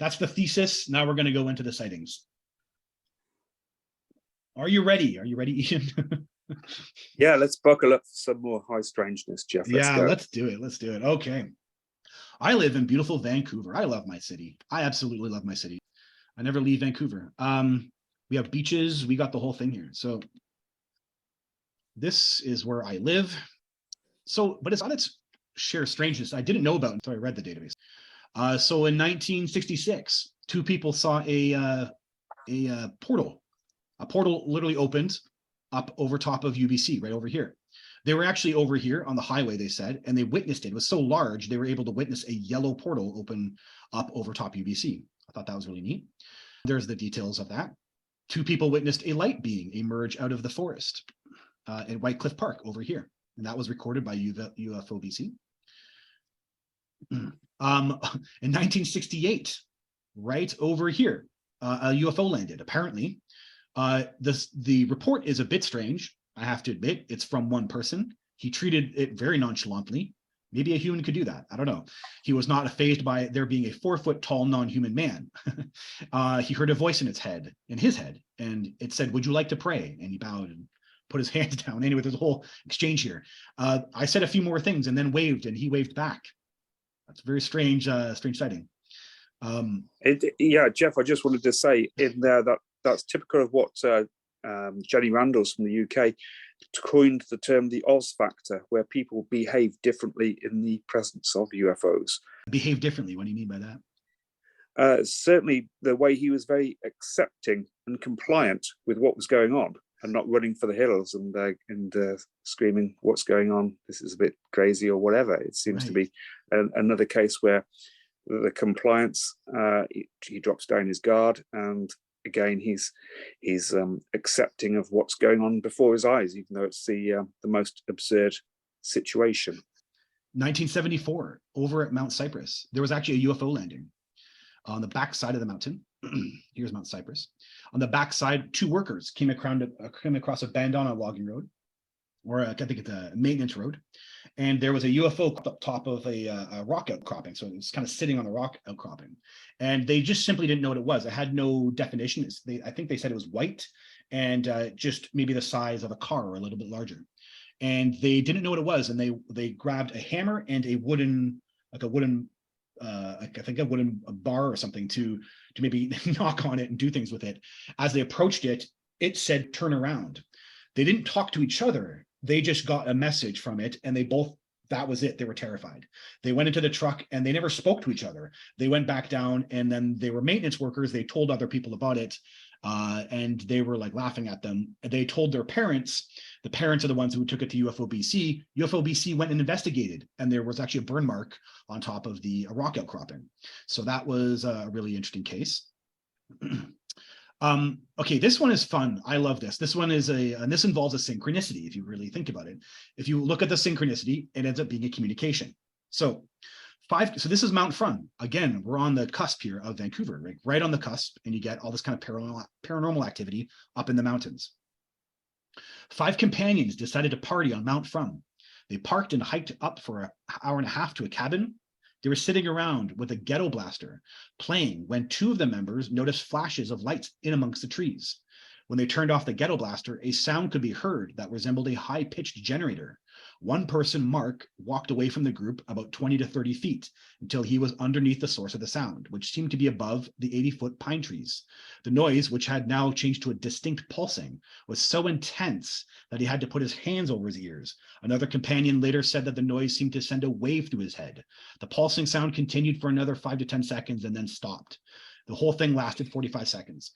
that's the thesis. Now we're going to go into the sightings. Are you ready? Are you ready, Ian? Yeah, let's buckle up for some more high strangeness, Jeff. Let's do it. Let's do it. Okay. I live in beautiful Vancouver. I love my city. I absolutely love my city. I never leave Vancouver. We have beaches. We got the whole thing here. So this is where I live. So, but it's on its share strangeness I didn't know about until I read the database. So in 1966, two people saw a portal. A portal literally opened up over top of UBC, right over here. They were actually over here on the highway, they said, and they witnessed it. It was so large, they were able to witness a yellow portal open up over top UBC. I thought that was really neat. There's the details of that. Two people witnessed a light being emerge out of the forest at White Cliff Park over here. And that was recorded by ufobc. In 1968, right over here, a UFO landed. Apparently, the report is a bit strange. I have to admit, it's from one person. He treated it very nonchalantly. Maybe a human could do that. I don't know. He was not fazed by there being a 4-foot tall non-human man. He heard a voice in his head, and it said, "Would you like to pray?" And he bowed and put his hands down. Anyway, there's a whole exchange here. I said a few more things and then waved, and he waved back. That's a very strange, strange sighting. Yeah, Jeff, I just wanted to say in there that's typical of what Jenny Randalls from the UK coined the term the Oz factor, where people behave differently in the presence of UFOs. Behave differently? What do you mean by that? Certainly the way he was very accepting and compliant with what was going on and not running for the hills and screaming, "What's going on? This is a bit crazy," or whatever. It seems to be another case where the compliance, he drops down his guard, and again he's accepting of what's going on before his eyes, even though it's the most absurd situation. 1974, over at Mount Cypress, there was actually a UFO landing on the back side of the mountain. Here's Mount Cypress. On the back side, two workers came across a bandana logging road, or I think it's a maintenance road, and there was a UFO up top of a rock outcropping. So it was kind of sitting on a rock outcropping, and they just simply didn't know what it was. It had no definition. I think they said it was white and just maybe the size of a car or a little bit larger, and they didn't know what it was. And they grabbed a hammer and a wooden I think a wooden bar or something to maybe knock on it and do things with it. As they approached it, it said, "Turn around." They didn't talk to each other. They just got a message from it, and that was it. They were terrified. They went into the truck and they never spoke to each other. They went back down, and then they were maintenance workers. They told other people about it, and they were like laughing at them. They told their parents. The parents are the ones who took it to UFOBC. UFOBC went and investigated, and there was actually a burn mark on top of the rock outcropping. So that was a really interesting case. Okay, this one is fun. I love this. This one is and this involves a synchronicity, if you really think about it. If you look at the synchronicity, it ends up being a communication. So this is Mount Front. Again, we're on the cusp here of Vancouver, right on the cusp, and you get all this kind of paranormal activity up in the mountains. 5 companions decided to party on Mount Front. They parked and hiked up for an hour and a half to a cabin. They were sitting around with a ghetto blaster playing when 2 of the members noticed flashes of lights in amongst the trees. When they turned off the ghetto blaster, a sound could be heard that resembled a high-pitched generator. One person, Mark, walked away from the group about 20 to 30 feet until he was underneath the source of the sound, which seemed to be above the 80-foot pine trees. The noise, which had now changed to a distinct pulsing, was so intense that he had to put his hands over his ears. Another companion later said that the noise seemed to send a wave through his head. The pulsing sound continued for another 5 to 10 seconds and then stopped. The whole thing lasted 45 seconds.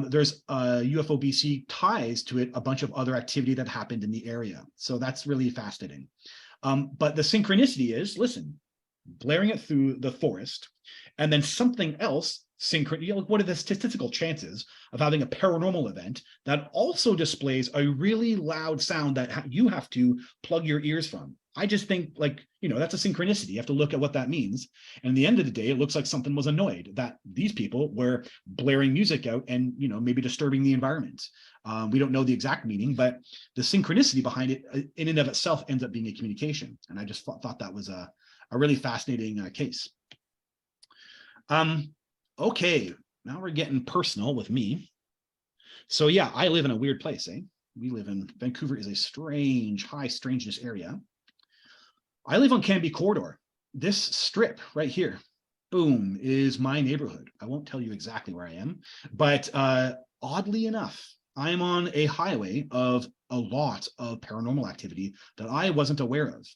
There's UFOBC ties to it a bunch of other activity that happened in the area. So that's really fascinating. But the synchronicity is, listen, blaring it through the forest, and then something else, what are the statistical chances of having a paranormal event that also displays a really loud sound that you have to plug your ears from? I just think, that's a synchronicity. You have to look at what that means. And at the end of the day, it looks like something was annoyed that these people were blaring music out and, maybe disturbing the environment. We don't know the exact meaning, but the synchronicity behind it in and of itself ends up being a communication. And I just thought that was a really fascinating case. Okay, now we're getting personal with me. So yeah, I live in a weird place, eh? We live in Vancouver is a strange, high strangeness area. I live on Cambie Corridor. This strip right here, boom, is my neighborhood. I won't tell you exactly where I am, but oddly enough, I'm on a highway of a lot of paranormal activity that I wasn't aware of.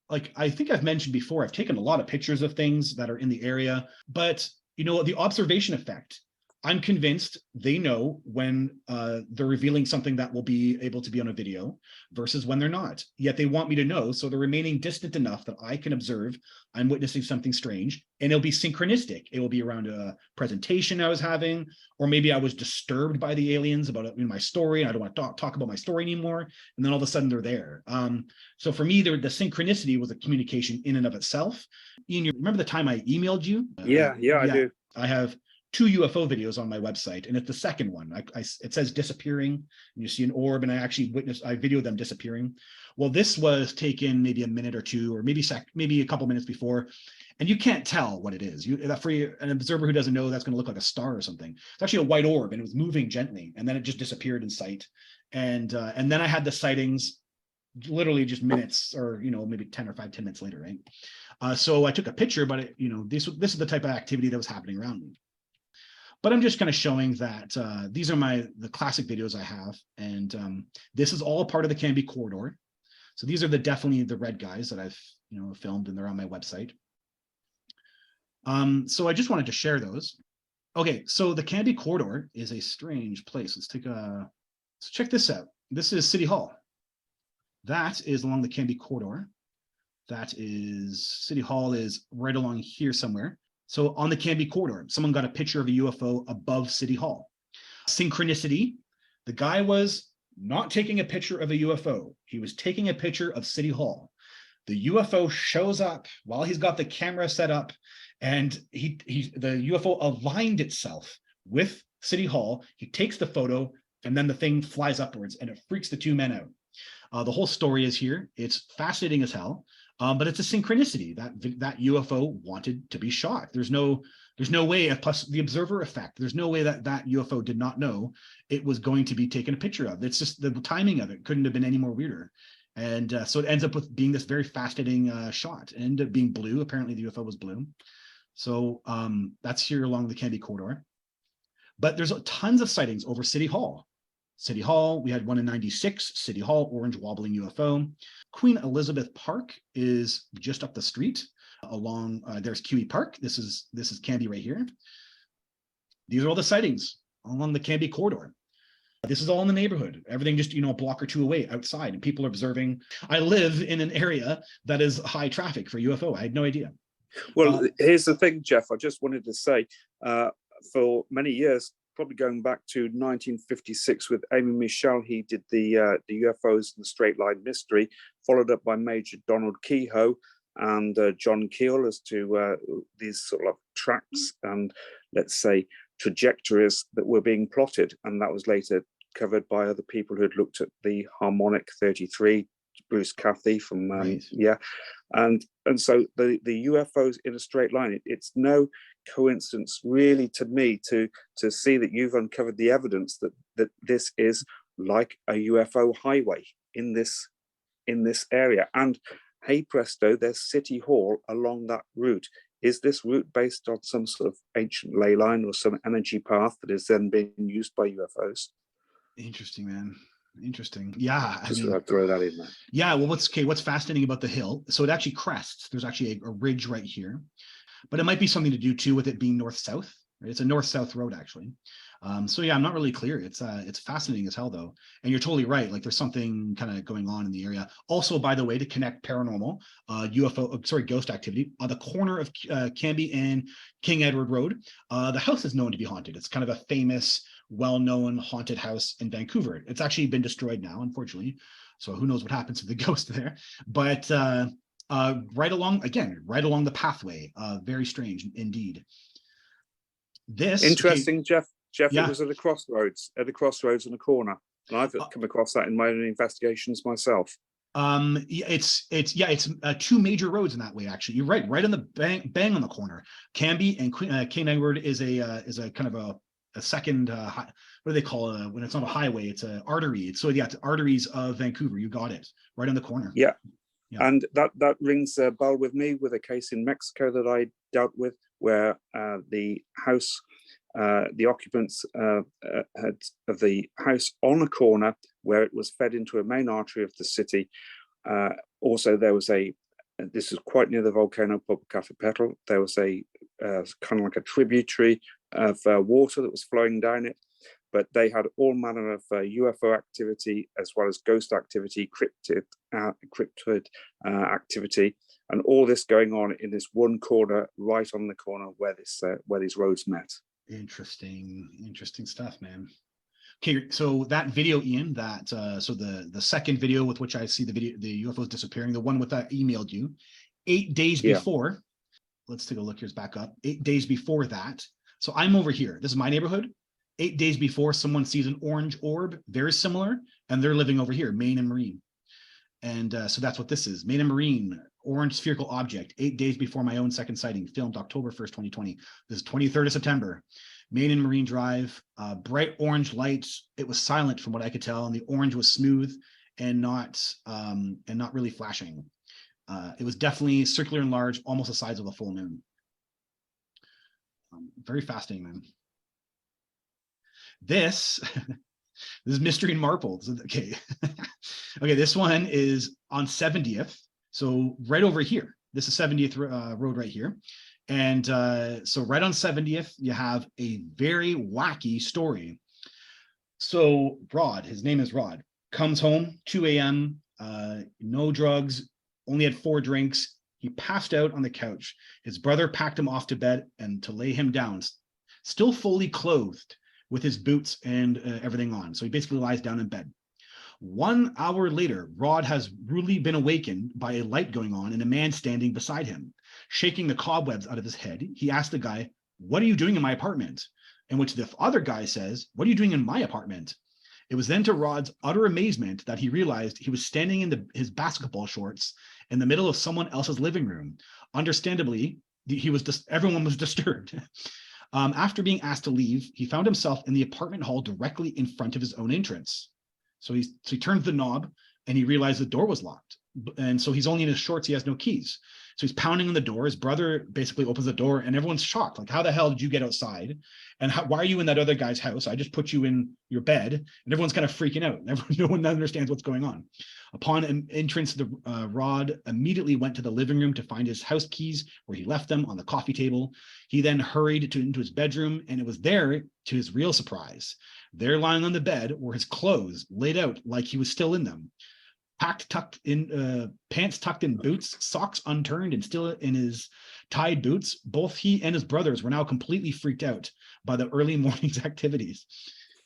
Like I think I've mentioned before, I've taken a lot of pictures of things that are in the area, but you know, the observation effect, I'm convinced they know when they're revealing something that will be able to be on a video versus when they're not. Yet they want me to know, so they're remaining distant enough that I can observe I'm witnessing something strange, and it'll be synchronistic. It will be around a presentation I was having, or maybe I was disturbed by the aliens about it in my story, and I don't want to talk about my story anymore, and then all of a sudden they're there. So for me, the synchronicity was a communication in and of itself. Ian, you remember the time I emailed you? Yeah, I do. I have 2 UFO videos on my website, and it's the second one. It says disappearing, and you see an orb, and I videoed them disappearing. Well, this was taken maybe a minute or two, or maybe a couple minutes before, and you can't tell what it is. For an observer who doesn't know, that's going to look like a star or something. It's actually a white orb, and it was moving gently, and then it just disappeared in sight. And then I had the sightings literally just minutes, or maybe 10 minutes later, right? So I took a picture, but this is the type of activity that was happening around me. But I'm just kind of showing that these are the classic videos I have, and this is all part of the Cambie Corridor. So these are definitely the red guys that I've filmed, and they're on my website. So I just wanted to share those. Okay, so the Cambie Corridor is a strange place. Let's check this out. This is City Hall. That is along the Cambie Corridor. That is City Hall is right along here somewhere. So on the Cambie Corridor, someone got a picture of a UFO above City Hall. Synchronicity, the guy was not taking a picture of a UFO. He was taking a picture of City Hall. The UFO shows up while he's got the camera set up, and the UFO aligned itself with City Hall. He takes the photo, and then the thing flies upwards, and it freaks the 2 men out. The whole story is here. It's fascinating as hell. But it's a synchronicity that UFO wanted to be shot. There's no way, plus the observer effect, there's no way that UFO did not know it was going to be taken a picture of. It's just the timing of it couldn't have been any more weirder. And so it ends up with being this very fascinating shot. It ended up being blue. Apparently the UFO was blue. So that's here along the Cambie Corridor. But there's tons of sightings over City Hall. City Hall, we had one in 96, City Hall, orange wobbling UFO. Queen Elizabeth Park is just up the street along, there's QE Park. This is Cambie right here. These are all the sightings along the Cambie Corridor. This is all in the neighborhood. Everything just, a block or two away outside, and people are observing. I live in an area that is high traffic for UFO. I had no idea. Well, here's the thing, Jeff, I just wanted to say, for many years, probably going back to 1956 with Amy Michelle, he did the UFOs and the Straight Line Mystery, followed up by Major Donald Kehoe and John Keel as to these sort of tracks and, let's say, trajectories that were being plotted. And that was later covered by other people who had looked at the Harmonic 33, Bruce Cathy from Right. and so the UFOs in a straight line, it's no coincidence really to me to see that you've uncovered the evidence that this is like a UFO highway in this area. And hey presto, there's City Hall along that route. Is this route based on some sort of ancient ley line or some energy path that is then being used by UFOs? Interesting, man. Interesting. Yeah. Just throw that in there. Yeah. Well, what's fascinating about the hill? So it actually crests. There's actually a ridge right here, but it might be something to do too with it being north-south. Right? It's a north-south road actually. So yeah, I'm not really clear. It's fascinating as hell though. And you're totally right. Like there's something kind of going on in the area. Also, by the way, to connect paranormal, ghost activity on the corner of Cambie and King Edward Road, the house is known to be haunted. It's kind of a famous, well-known haunted house in Vancouver. It's actually been destroyed now, unfortunately. So who knows what happens to the ghost there? But right along the pathway, very strange indeed. This interesting, Jeff. Yeah. It was at a crossroads on a corner, and I've come across that in my own investigations myself. It's two major roads in that way. Actually, you're right on the bang on the corner. Cambie and K neighbourhood is a kind of a second what do they call it when it's not a highway? It's an artery. It's it's arteries of Vancouver. You got it right on the corner. Yeah. Yeah. And that rings a bell with me with a case in Mexico that I dealt with, where the house, the occupants of the house on a corner where it was fed into a main artery of the city. Also, there was this is quite near the volcano Popocatépetl. There was a kind of like a tributary of water that was flowing down it. But they had all manner of UFO activity, as well as ghost activity, cryptid activity, and all this going on in this one corner, right on the corner where these roads met. Interesting stuff, man. Okay, so that video, Ian, so the second video with which I see the UFOs disappearing, the one with that emailed you, 8 days before. Let's take a look. Here's back up. 8 days before that. So I'm over here. This is my neighborhood. 8 days before, someone sees an orange orb, very similar, and they're living over here, Main and Marine. And so that's what this is. Main and Marine, orange spherical object, 8 days before my own second sighting, filmed October 1st, 2020. This is 23rd of September. Main and Marine Drive, bright orange lights. It was silent from what I could tell, and the orange was smooth and not really flashing. It was definitely circular and large, almost the size of a full moon. Very fascinating, man. This is Mystery and Marple. Okay. Okay, this one is on 70th. So right over here. This is 70th road right here. And so right on 70th, you have a very wacky story. So Rod, his name is Rod, comes home, 2 a.m., no drugs, only had 4 drinks. He passed out on the couch. His brother packed him off to bed and to lay him down, still fully clothed, with his boots and everything on. So he basically lies down in bed. 1 hour later, Rod has rudely been awakened by a light going on and a man standing beside him, shaking the cobwebs out of his head. He asked the guy, "What are you doing in my apartment?" In which the other guy says, "What are you doing in my apartment?" It was then to Rod's utter amazement that he realized he was standing in his basketball shorts in the middle of someone else's living room. Understandably, everyone was disturbed. After being asked to leave, he found himself in the apartment hall directly in front of his own entrance. So he turned the knob and he realized the door was locked. And so he's only in his shorts, he has no keys. So he's pounding on the door. His brother basically opens the door and everyone's shocked. Like, how the hell did you get outside? And why are you in that other guy's house? I just put you in your bed. And everyone's kind of freaking out. No one understands what's going on. Upon entrance, Rod immediately went to the living room to find his house keys, where he left them on the coffee table. He then hurried into his bedroom, and it was there, to his real surprise, there lying on the bed were his clothes laid out like he was still in them. Pants tucked in boots, socks unturned and still in his tied boots. Both he and his brothers were now completely freaked out by the early morning's activities.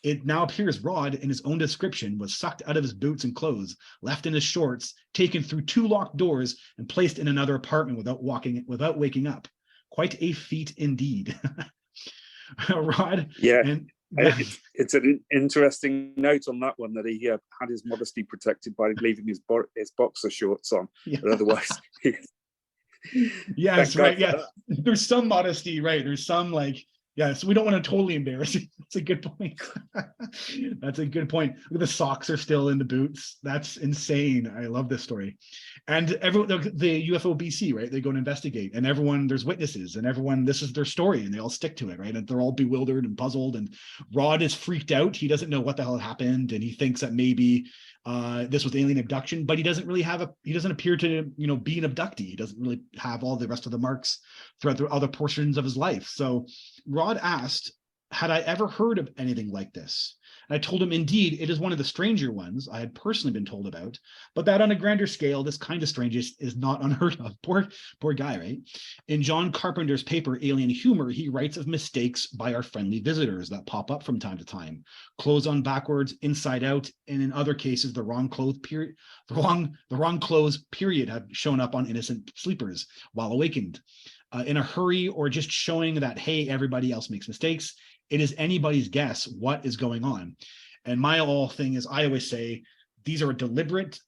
It now appears Rod, in his own description, was sucked out of his boots and clothes, left in his shorts, taken through 2 locked doors, and placed in another apartment without waking up. Quite a feat indeed. Rod. Yeah. It's an interesting note on that one, that he had his modesty protected by leaving his boxer shorts on. Yeah. But otherwise, yes, right. Yeah, there's some modesty, right? There's some so we don't want to totally embarrass him. That's a good point. That's a good point. Look, the socks are still in the boots. That's insane. I love this story. And everyone, the ufobc, right? They go and investigate, and everyone, there's witnesses, and everyone, this is their story, and they all stick to it, right? And they're all bewildered and puzzled. And Rod is freaked out. He doesn't know what the hell happened, and he thinks that maybe this was alien abduction, but he doesn't appear to, be an abductee. He doesn't really have all the rest of the marks throughout the other portions of his life. So Rod asked, had I ever heard of anything like this? And I told him, indeed, it is one of the stranger ones I had personally been told about, but that on a grander scale, this kind of strangeness is not unheard of. Poor guy, right? In John Carpenter's paper, Alien Humor, he writes of mistakes by our friendly visitors that pop up from time to time. Clothes on backwards, inside out, and in other cases, the wrong clothes period have shown up on innocent sleepers while awakened. In a hurry, or just showing that, hey, everybody else makes mistakes. It is anybody's guess what is going on. And my whole thing is, I always say, these are deliberate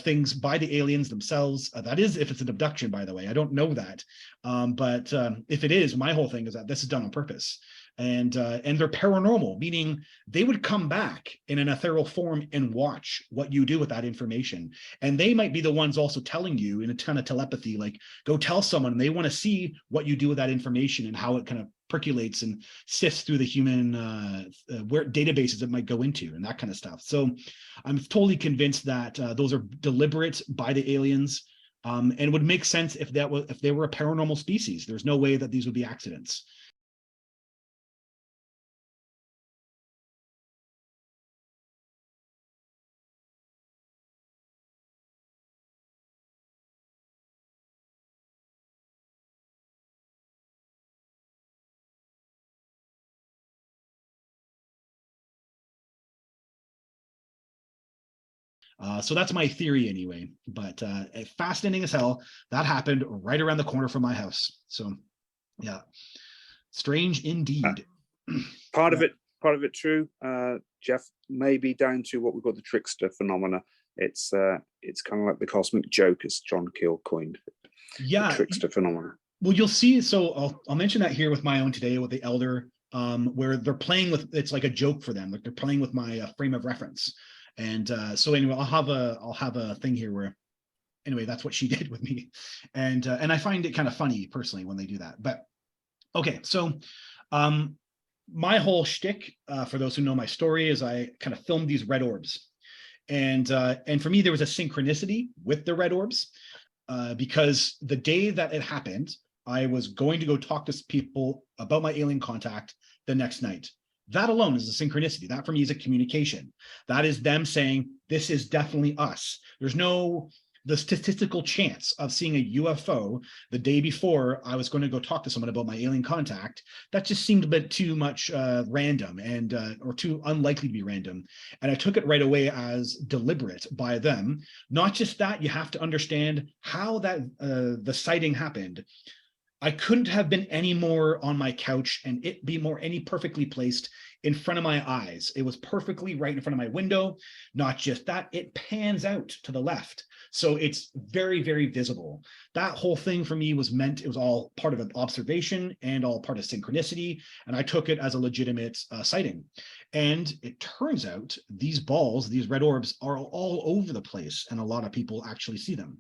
things by the aliens themselves. That is, if it's an abduction, by the way. I don't know that. But if it is, my whole thing is that this is done on purpose. And they're paranormal, meaning they would come back in an ethereal form and watch what you do with that information. And they might be the ones also telling you in a ton of telepathy, like, go tell someone. They want to see what you do with that information and how it kind of percolates and sifts through the human where databases it might go into and that kind of stuff. So I'm totally convinced that those are deliberate by the aliens, and it would make sense if they were a paranormal species. There's no way that these would be accidents. So that's my theory anyway, but fascinating as hell. That happened right around the corner from my house. So yeah, strange indeed. Part of it true, Jeff, maybe down to what we've got, the trickster phenomena. It's kind of like the cosmic joke, as John Keel coined it. Yeah, the trickster phenomena. Well, you'll see. So I'll mention that here with my own today with the elder, where they're playing with, it's like a joke for them, like they're playing with my frame of reference. And so anyway, I'll have a thing here where, anyway, that's what she did with me, and I find it kind of funny personally when they do that. But okay, so my whole shtick, for those who know my story, is I kind of filmed these red orbs, and for me there was a synchronicity with the red orbs, because the day that it happened, I was going to go talk to people about my alien contact the next night. That alone is a synchronicity. That for me is a communication. That is them saying, this is definitely us. There's no, the statistical chance of seeing a UFO the day before I was going to go talk to someone about my alien contact. That just seemed a bit too much random, and or too unlikely to be random. And I took it right away as deliberate by them. Not just that, you have to understand how that the sighting happened. I couldn't have been any more on my couch and it be more any perfectly placed in front of my eyes. It was perfectly right in front of my window. Not just that, it pans out to the left. So it's very, very visible. That whole thing for me was meant, it was all part of an observation and all part of synchronicity. And I took it as a legitimate sighting. And it turns out these balls, these red orbs, are all over the place. And a lot of people actually see them.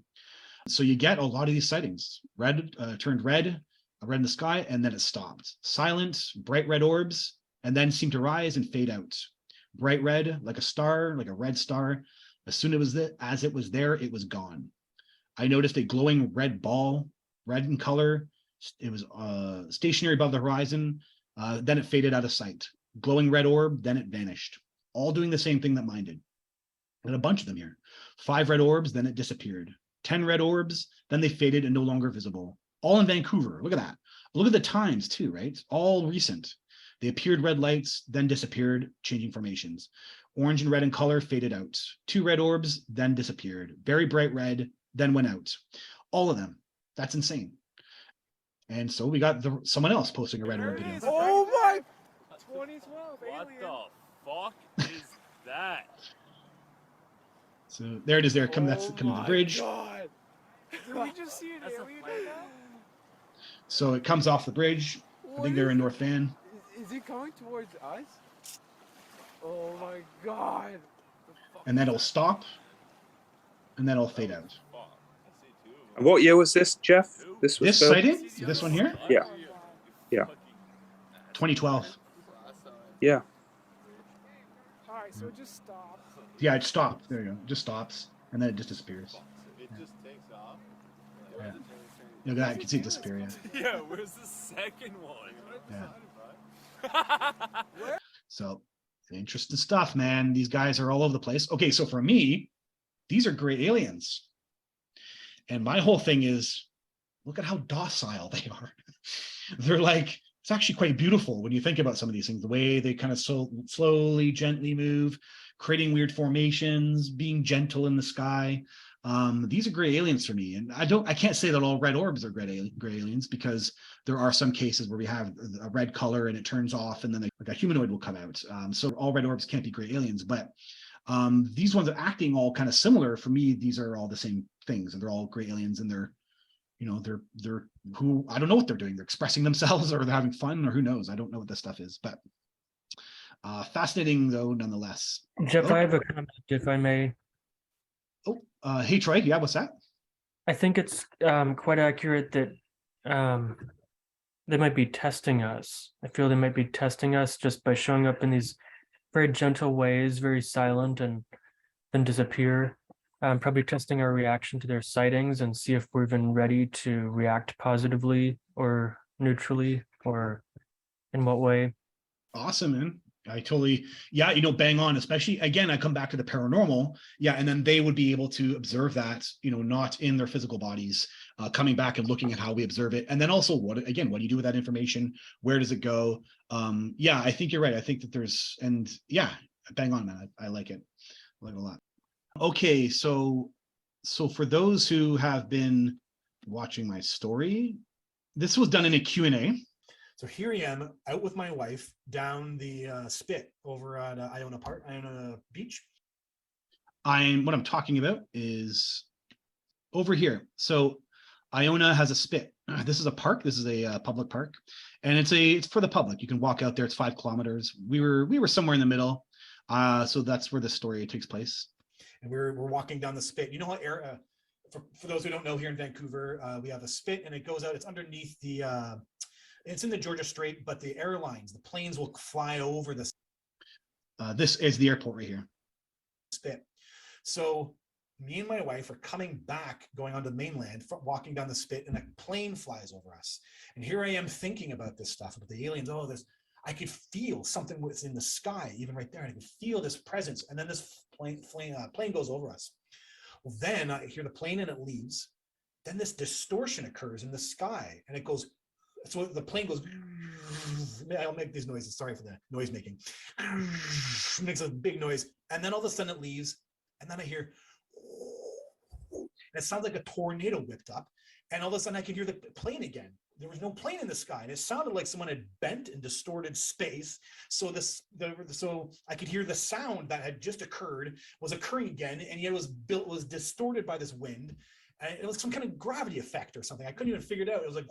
So you get a lot of these sightings. Red turned red in the sky, and then it stopped. Silent, bright red orbs, and then seemed to rise and fade out. Bright red, like a star, like a red star. As soon as it was there, it was gone. I noticed a glowing red ball, red in color. It was stationary above the horizon. Then it faded out of sight. Glowing red orb, then it vanished. All doing the same thing that mine did. And a bunch of them here. 5 red orbs, then it disappeared. 10 red orbs, then they faded and no longer visible. All in Vancouver. Look at that. Look at the times too, right? All recent. They appeared red lights, then disappeared, changing formations. Orange and red in color faded out. 2 red orbs, then disappeared. Very bright red, then went out. All of them. That's insane. And so we got someone else posting a red orb video. Oh my! 2012 What alien. the fuck is that? So there it is. There, that's coming to the bridge. God. Did we just see an That's a alien plane. right now? So it comes off the bridge. I think they're in North Van. Is it coming towards us? Oh my God. And then it'll stop. And then it'll fade out. And what year was this, Jeff? This was This filmed? sighting? This one here? Yeah. Yeah. 2012. Yeah. Alright, so it just stopped. Yeah, it stopped. There you go. It just stops. And then it just disappears. It just takes off. Yeah. Look at that. You can see it disappear. Yeah. Yeah, where's the second one? Yeah. So interesting stuff, man. These guys are all over the place. Okay, so for me, these are great aliens. And my whole thing is, look at how docile they are. They're like, it's actually quite beautiful when you think about some of these things, the way they kind of so slowly, gently move, creating weird formations, being gentle in the sky. These are gray aliens for me. And I can't say that all red orbs are gray aliens, because there are some cases where we have a red color and it turns off and then like a humanoid will come out. So all red orbs can't be gray aliens, but These ones are acting all kind of similar. For me, these are all the same things, and they're all gray aliens, and they're who, I don't know what they're doing. They're expressing themselves, or they're having fun, or who knows. I don't know what this stuff is, but fascinating though nonetheless. Jeff, Oh. I have a comment, if I may. Hey Troy, yeah, what's that? I think it's quite accurate that they might be testing us. I feel they might be testing us just by showing up in these very gentle ways, very silent, and then disappear. Probably testing our reaction to their sightings and see if we're even ready to react positively or neutrally, or in what way. Awesome, man. I totally, yeah, bang on, especially, again, I come back to the paranormal. Yeah. And then they would be able to observe that, not in their physical bodies, coming back and looking at how we observe it. And then also what do you do with that information? Where does it go? Yeah, I think you're right. I think that there's, and yeah, bang on, man. I like it. I like it a lot. Okay. So for those who have been watching my story, this was done in a Q&A. So here I am out with my wife down the Spit over at Iona Beach. What I'm talking about is over here. So Iona has a spit. This is a park. This is a public park, and it's for the public. You can walk out there. It's 5 kilometers. We were somewhere in the middle. So that's where the story takes place. And we're walking down the Spit. You know what? For those who don't know, here in Vancouver, we have a Spit, and it goes out. It's underneath the. It's in the Georgia Strait, but the planes will fly over this. This is the airport right here. Spit. So me and my wife are coming back, going onto the mainland, walking down the Spit, and a plane flies over us. And here I am thinking about this stuff, about the aliens. I could feel something was in the sky, even right there. And I could feel this presence. And then this plane goes over us. Well, then I hear the plane and it leaves. Then this distortion occurs in the sky, and it goes. So the plane goes, I'll make these noises. Sorry for the noise making. Makes a big noise. And then all of a sudden it leaves. And then I hear, and it sounds like a tornado whipped up. And all of a sudden I can hear the plane again. There was no plane in the sky. And it sounded like someone had bent and distorted space. So I could hear the sound that had just occurred was occurring again. And yet it was distorted by this wind. And it was some kind of gravity effect or something. I couldn't even figure it out. It was like,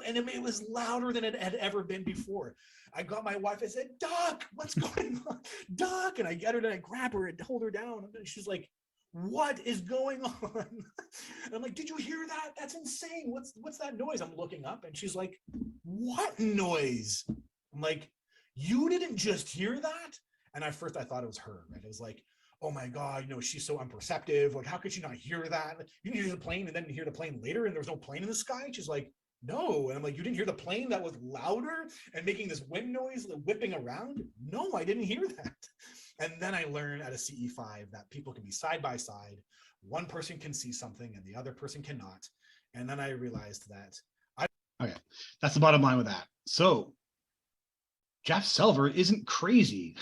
and it was louder than it had ever been before. I got my wife. I said, "Doc, what's going on, Doc?" And I get her and I grab her and hold her down. And she's like, "What is going on?" And I'm like, "Did you hear that? That's insane. What's that noise?" I'm looking up, and she's like, "What noise?" I'm like, "You didn't just hear that?" And at first I thought it was her. Right? It was like, oh my God, she's so unperceptive. Like, how could she not hear that? You didn't hear the plane and then hear the plane later and there was no plane in the sky? And she's like, no. And I'm like, you didn't hear the plane that was louder and making this wind noise, whipping around? No, I didn't hear that. And then I learned at a CE5 that people can be side by side. One person can see something and the other person cannot. And then I realized that. Okay, that's the bottom line with that. So Jeff Selver isn't crazy.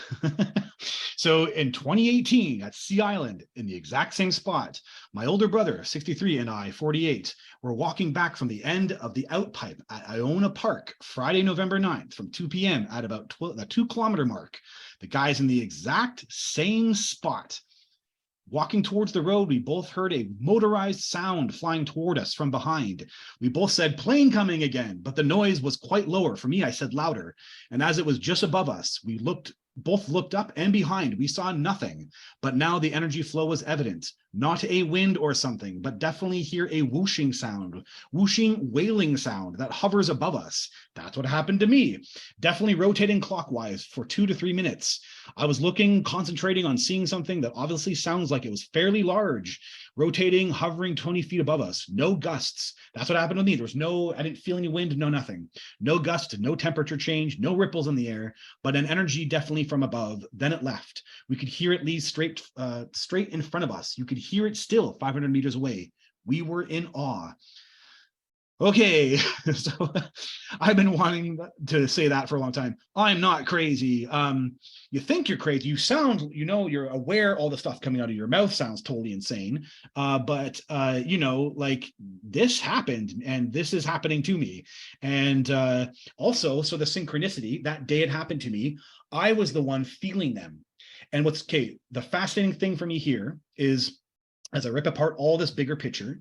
So in 2018 at Sea Island, in the exact same spot, my older brother, 63, and I, 48, were walking back from the end of the outpipe at Iona Park, Friday, November 9th, from 2 p.m. at about the 2 kilometer mark. The guy's in the exact same spot. Walking towards the road, we both heard a motorized sound flying toward us from behind. We both said, "Plane coming again," but the noise was quite lower. For me, I said louder. And as it was just above us, we both looked up and behind. We saw nothing, but now the energy flow was evident. Not a wind or something, but definitely hear a whooshing sound, whooshing, wailing sound that hovers above us. That's what happened to me. Definitely rotating clockwise for 2 to 3 minutes. I was looking, concentrating on seeing something that obviously sounds like it was fairly large, rotating, hovering 20 feet above us. No gusts. That's what happened to me. There was I didn't feel any wind, no nothing. No gust, no temperature change, no ripples in the air, but an energy definitely from above. Then it left. We could hear it leave straight in front of us. You could hear it still 500 meters away. We were in awe. Okay, so I've been wanting to say that for a long time. I'm not crazy. You think you're crazy. You sound, you're aware all the stuff coming out of your mouth sounds totally insane. But like this happened and this is happening to me. And also, so the synchronicity, that day it happened to me, I was the one feeling them. And what's okay, the fascinating thing for me here is, as I rip apart all this bigger picture,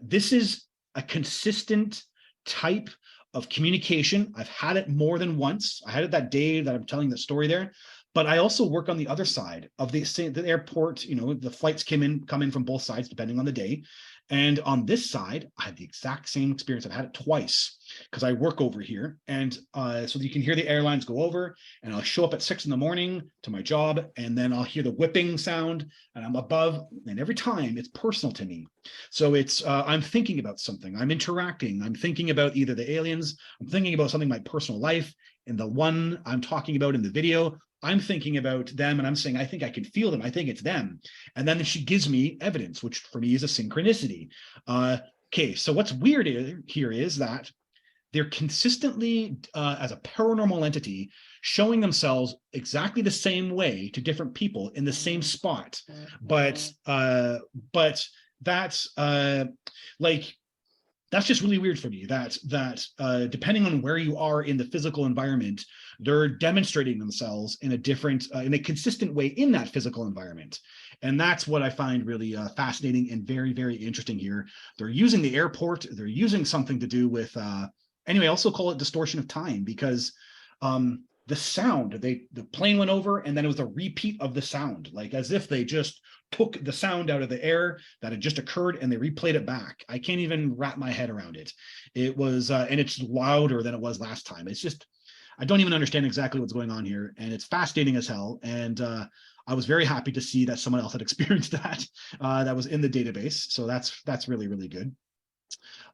this is a consistent type of communication. I've had it more than once. I had it that day that I'm telling the story there, but I also work on the other side of the airport. You know, the flights come in from both sides depending on the day. And on this side, I had the exact same experience. I've had it twice because I work over here. And so you can hear the airlines go over, and I'll show up at 6 a.m. to my job, and then I'll hear the whipping sound, and I'm above, and every time it's personal to me. So it's, I'm thinking about something, I'm interacting, I'm thinking about either the aliens, I'm thinking about something in my personal life. And the one I'm talking about in the video, I'm thinking about them, and I'm saying, I think I can feel them. I think it's them. And then she gives me evidence, which for me is a synchronicity. Okay, so what's weird here is that they're consistently, as a paranormal entity, showing themselves exactly the same way to different people in the same spot. But that's like, that's just really weird for me, that depending on where you are in the physical environment, they're demonstrating themselves in a different, in a consistent way in that physical environment. And that's what I find really fascinating and very, very interesting here. They're using the airport, they're using something to do with, anyway, I also call it distortion of time, because the sound, the plane went over and then it was a repeat of the sound, like as if they just took the sound out of the air that had just occurred and they replayed it back. I can't even wrap my head around it. It was, and it's louder than it was last time. It's just, I don't even understand exactly what's going on here, and it's fascinating as hell. And I was very happy to see that someone else had experienced that, that was in the database. So that's really, really good.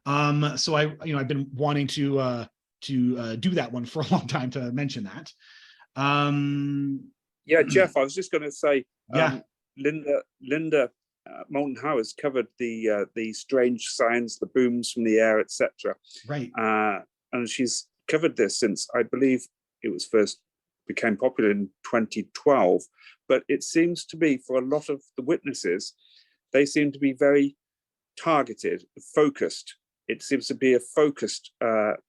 So I've been wanting to do that one for a long time, to mention that. Yeah, Jeff, I was just going to say, yeah, Linda Moulton Howard's covered the strange sounds, the booms from the air, etc. right. And she's covered this since, I believe it was first became popular in 2012. But it seems to be, for a lot of the witnesses, they seem to be very targeted, focused. It seems to be a focused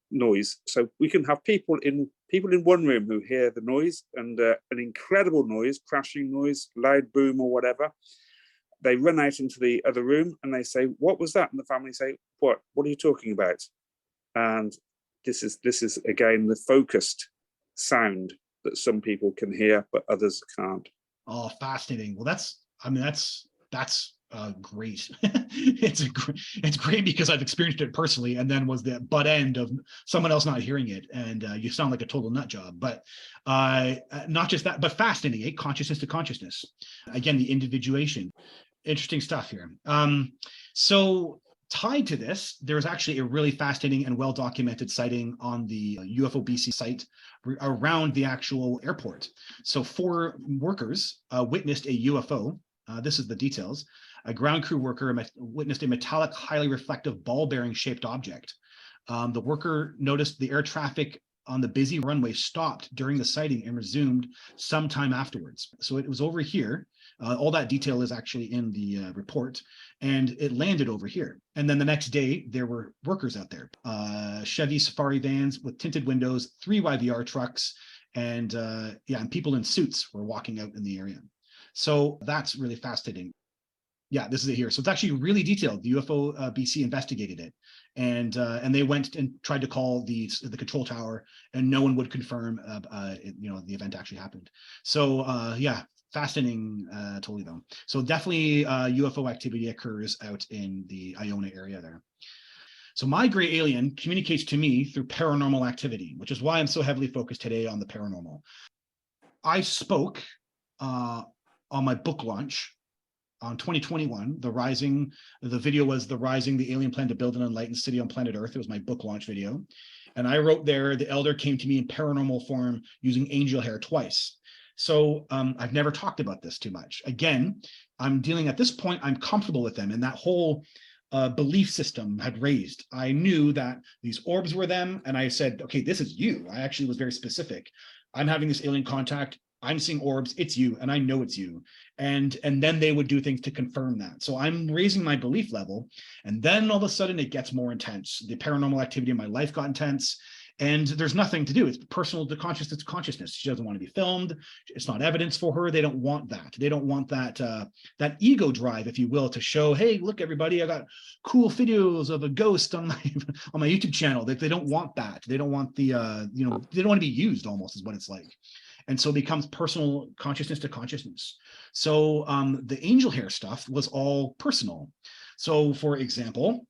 noise. So we can have people in one room who hear the noise, and an incredible noise, crashing noise, loud boom or whatever. They run out into the other room and they say, "What was that?" And the family say, "What are you talking about?" And this is again the focused sound that some people can hear but others can't. Oh, fascinating. Well, that's great. It's great because I've experienced it personally, and then was the butt end of someone else not hearing it, and you sound like a total nut job. But not just that, but fascinating, eh? Consciousness to consciousness. Again, the individuation. Interesting stuff here. So tied to this, there's actually a really fascinating and well-documented sighting on the ufobc site around the actual airport. So 4 workers witnessed a UFO. This is the details. A ground crew worker witnessed a metallic, highly reflective ball-bearing shaped object. The worker noticed the air traffic on the busy runway stopped during the sighting and resumed sometime afterwards. So it was over here. All that detail is actually in the report, and it landed over here. And then the next day, there were workers out there. Chevy Safari vans with tinted windows, 3 YVR trucks, and and people in suits were walking out in the area. So that's really fascinating. Yeah, this is it here. So it's actually really detailed. The UFOBC investigated it, and they went and tried to call the control tower, and no one would confirm the event actually happened. So yeah, fascinating totally though. So definitely UFO activity occurs out in the Iona area there. So my gray alien communicates to me through paranormal activity, which is why I'm so heavily focused today on the paranormal. I spoke on my book launch on 2021, the video was The Rising, the Alien Plan to Build an Enlightened City on Planet Earth. It was my book launch video. And I wrote there, the elder came to me in paranormal form using angel hair twice. So I've never talked about this too much. Again, I'm dealing at this point, I'm comfortable with them, and that whole belief system had raised. I knew that these orbs were them, and I said, okay, this is you. I actually was very specific. I'm having this alien contact. I'm seeing orbs, it's you, and I know it's you. And then they would do things to confirm that. So I'm raising my belief level, and then all of a sudden it gets more intense. The paranormal activity in my life got intense, And there's nothing to do. It's personal to consciousness to consciousness. She doesn't want to be filmed. It's not evidence for her. They don't want that. They don't want that that ego drive, if you will, to show, hey, look, everybody, I got cool videos of a ghost on my on my YouTube channel. They don't want that. They don't want the you know, they don't want to be used, almost, is what it's like. And so it becomes personal consciousness to consciousness. So the angel hair stuff was all personal. So for example,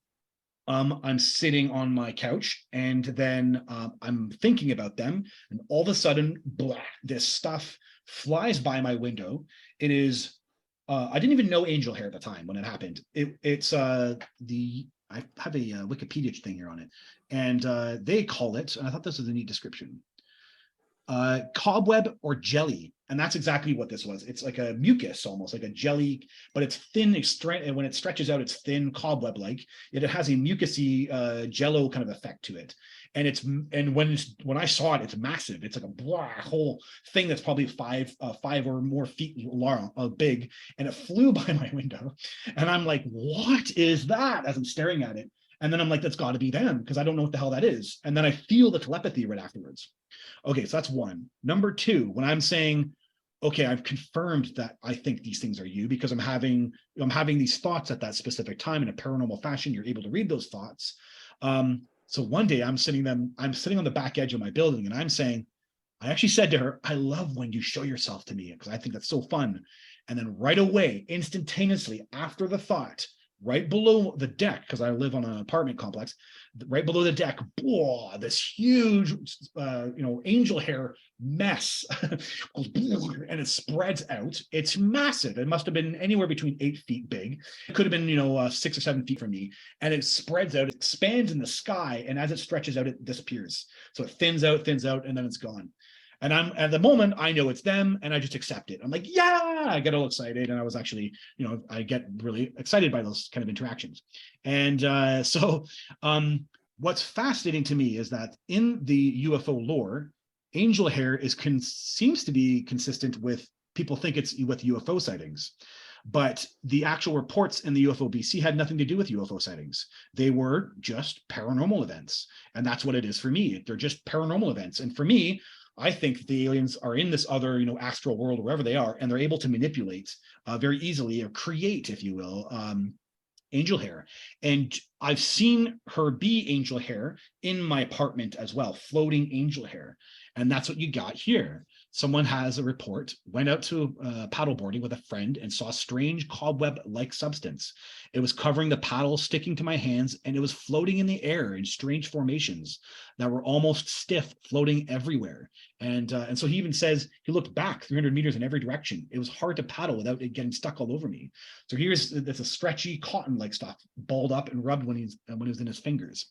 I'm sitting on my couch, and then I'm thinking about them, and all of a sudden, blah, this stuff flies by my window. It is, I didn't even know angel hair at the time when it happened. It's I have a Wikipedia thing here on it, and they call it, and I thought this was a neat description, cobweb or jelly. And that's exactly what this was. It's like a mucus, almost like a jelly, but it's thin, and when it stretches out, it's thin, cobweb-like, yet it has a mucusy jello kind of effect to it. And when I saw it, it's massive. It's like a blah, whole thing that's probably five or more feet long, big, and it flew by my window. And I'm like, what is that? As I'm staring at it. And then I'm like, that's got to be them, because I don't know what the hell that is. And then I feel the telepathy right afterwards. Okay, so that's one. Number two, when I'm saying, okay, I've confirmed that I think these things are you, because I'm having these thoughts at that specific time in a paranormal fashion. You're able to read those thoughts. So one day I'm sitting on the back edge of my building, and I'm saying, I actually said to her, I love when you show yourself to me, because I think that's so fun. And then right away, instantaneously after the thought, right below the deck, because I live on an apartment complex, right below the deck, blah, this huge, angel hair mess, and it spreads out. It's massive. It must have been anywhere between 8 feet big. It could have been, 6 or 7 feet from me. And it spreads out, it expands in the sky, and as it stretches out, it disappears. So it thins out, and then it's gone. And I'm at the moment, I know it's them, and I just accept it. I'm like, yeah, I get all excited. And I was actually, I get really excited by those kind of interactions. And so what's fascinating to me is that in the UFO lore, angel hair seems to be consistent with, people think it's with UFO sightings. But the actual reports in the ufobc had nothing to do with UFO sightings. They were just paranormal events. And that's what it is for me. They're just paranormal events. And for me, I think the aliens are in this other, astral world, wherever they are, and they're able to manipulate very easily, or create, if you will, angel hair. And I've seen her be angel hair in my apartment as well, floating angel hair. And that's what you got here. Someone has a report, went out to paddleboarding with a friend and saw a strange cobweb-like substance. It was covering the paddle, sticking to my hands, and it was floating in the air in strange formations that were almost stiff, floating everywhere. And so he even says he looked back 300 meters in every direction. It was hard to paddle without it getting stuck all over me. So here's this a stretchy cotton-like stuff, balled up and rubbed when he was in his fingers.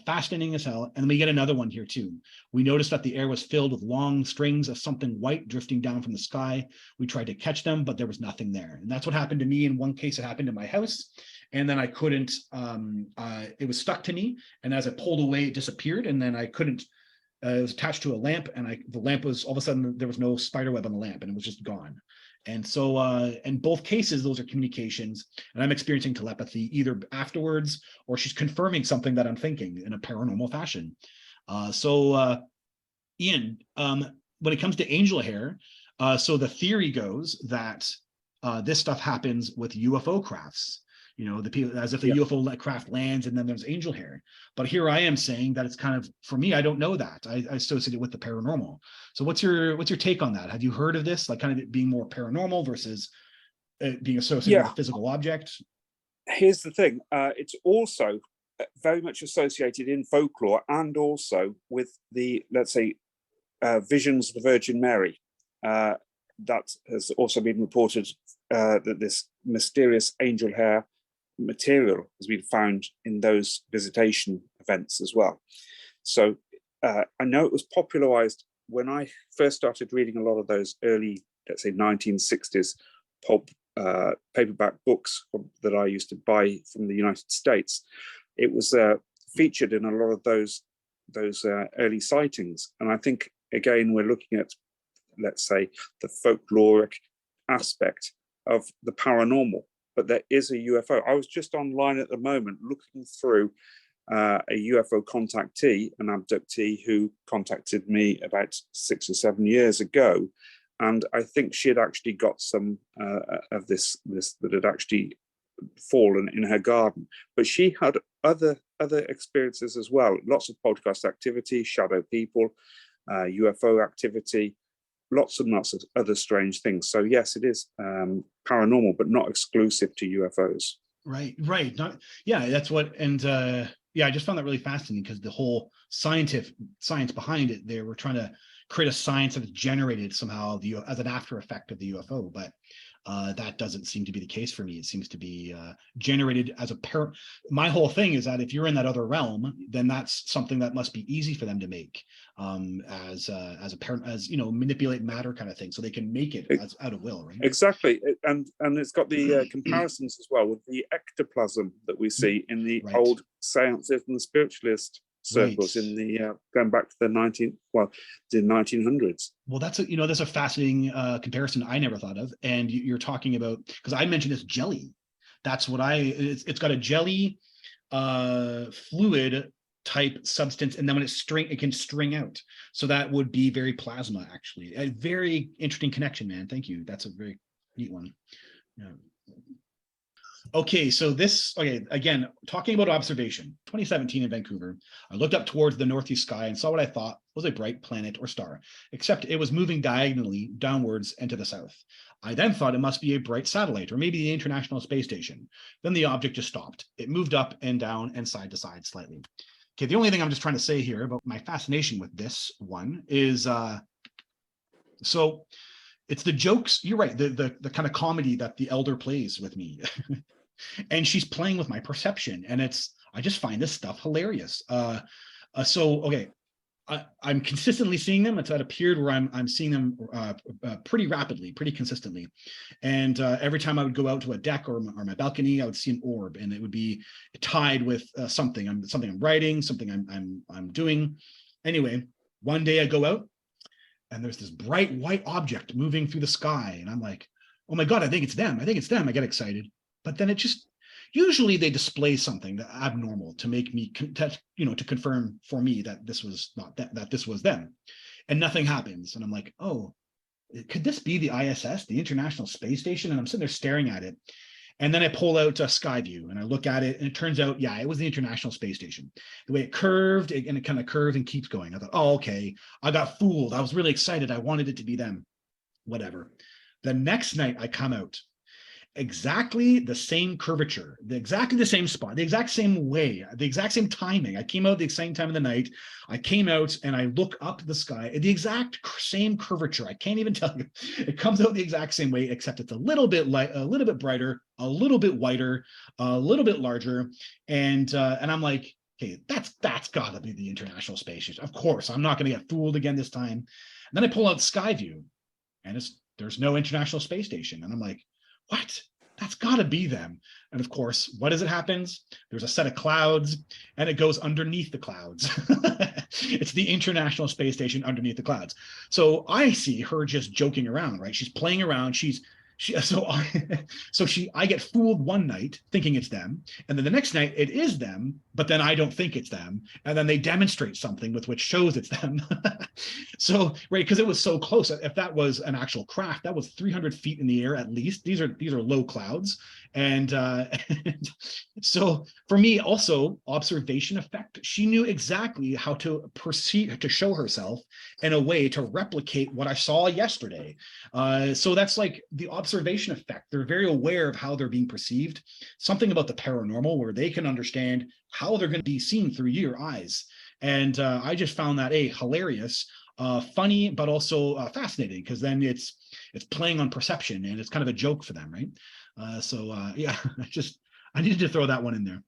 Fascinating as hell. And then we get another one here too. We noticed that the air was filled with long strings of something white drifting down from the sky. We tried to catch them, but there was nothing there. And that's what happened to me. In one case, it happened in my house, and then I couldn't, it was stuck to me, and as I pulled away, it disappeared, and then I couldn't, it was attached to a lamp, and the lamp was, all of a sudden, there was no spider web on the lamp, and it was just gone. And so in both cases, those are communications, and I'm experiencing telepathy either afterwards, or she's confirming something that I'm thinking in a paranormal fashion. Ian, when it comes to angel hair, so the theory goes that this stuff happens with UFO crafts. The people, as if a UFO craft lands and then there's angel hair. But here I am saying that it's kind of, for me, I don't know that. I associate it with the paranormal. So what's your take on that? Have you heard of this, like kind of it being more paranormal versus being associated with a physical object? Here's the thing. It's also very much associated in folklore, and also with the, let's say, visions of the Virgin Mary. That has also been reported, that this mysterious angel hair material has been found in those visitation events as well. So I know it was popularized when I first started reading a lot of those early, let's say, 1960s pulp paperback books that I used to buy from the United States. It was featured in a lot of those early sightings. And I think, again, we're looking at, let's say, the folkloric aspect of the paranormal. But there is a UFO. I was just online at the moment looking through a UFO contactee, an abductee who contacted me about 6 or 7 years ago. And I think she had actually got some of this that had actually fallen in her garden. But she had other experiences as well. Lots of poltergeist activity, shadow people, UFO activity, lots and lots of other strange things. So yes, it is paranormal, but not exclusive to UFOs. Right. Yeah, that's what, and yeah, I just found that really fascinating because the whole science behind it, they were trying to create a science that is generated somehow as an after effect of the UFO, but that doesn't seem to be the case for me. It seems to be generated as a my whole thing is that if you're in that other realm, then that's something that must be easy for them to make as manipulate matter kind of thing, so they can make it as out of will, right? Exactly, and it's got the comparisons as well with the ectoplasm that we see in the old seances and the spiritualist circles in the going back to the 1900s. Well, that's a fascinating comparison I never thought of. And you're talking about, because I mentioned this jelly. That's what it's got a jelly fluid type substance, and then when it can string out. So that would be very plasma, actually. A very interesting connection, man. Thank you. That's a very neat one. Yeah. Okay, so again, talking about observation, 2017 in Vancouver, I looked up towards the northeast sky and saw what I thought was a bright planet or star, except it was moving diagonally downwards and to the south. I then thought it must be a bright satellite or maybe the International Space Station. Then the object just stopped. It moved up and down and side to side slightly. Okay, the only thing I'm just trying to say here about my fascination with this one is, so it's the jokes, you're right, the kind of comedy that the elder plays with me. And she's playing with my perception, and I just find this stuff hilarious. Okay, I'm consistently seeing them. It's at a period where I'm seeing them pretty rapidly, pretty consistently. And every time I would go out to a deck or my balcony, I would see an orb, and it would be tied with something I'm writing, something I'm doing. Anyway, one day I go out, and there's this bright white object moving through the sky, and I'm like, oh my God, I think it's them. I get excited. But then usually they display something abnormal to make me, to confirm for me that this was not that this was them, and nothing happens. And I'm like, oh, could this be the ISS, the International Space Station? And I'm sitting there staring at it. And then I pull out a Skyview and I look at it, and it turns out, yeah, it was the International Space Station. The way it curved, and it kind of curves and keeps going. I thought, oh, okay, I got fooled. I was really excited. I wanted it to be them. Whatever. The next night I come out, exactly the same curvature, exactly the same spot, the exact same way, the exact same timing. I came out the same time of the night. I came out and I look up the sky, the exact same curvature. I can't even tell you. It comes out the exact same way, except it's a little bit light, a little bit brighter, a little bit whiter, a little bit larger. And I'm like, okay, that's got to be the International Space Station. Of course, I'm not going to get fooled again this time. And then I pull out Skyview, and there's no International Space Station. And I'm like, what? That's got to be them. And of course, what as it happens? There's a set of clouds, and it goes underneath the clouds. It's the International Space Station underneath the clouds. So I see her just joking around, right? She's playing around. I get fooled one night thinking it's them, and then the next night it is them, but then I don't think it's them, and then they demonstrate something with which shows it's them. So right, because it was so close. If that was an actual craft, that was 300 feet in the air at least. These are low clouds, and so for me also observation effect. She knew exactly how to proceed to show herself in a way to replicate what I saw yesterday. So that's like the observation effect. They're very aware of how they're being perceived. Something about the paranormal where they can understand how they're going to be seen through your eyes. And I just found that hilarious, funny, but also fascinating, because then it's playing on perception, and it's kind of a joke for them, right? Yeah, I needed to throw that one in there.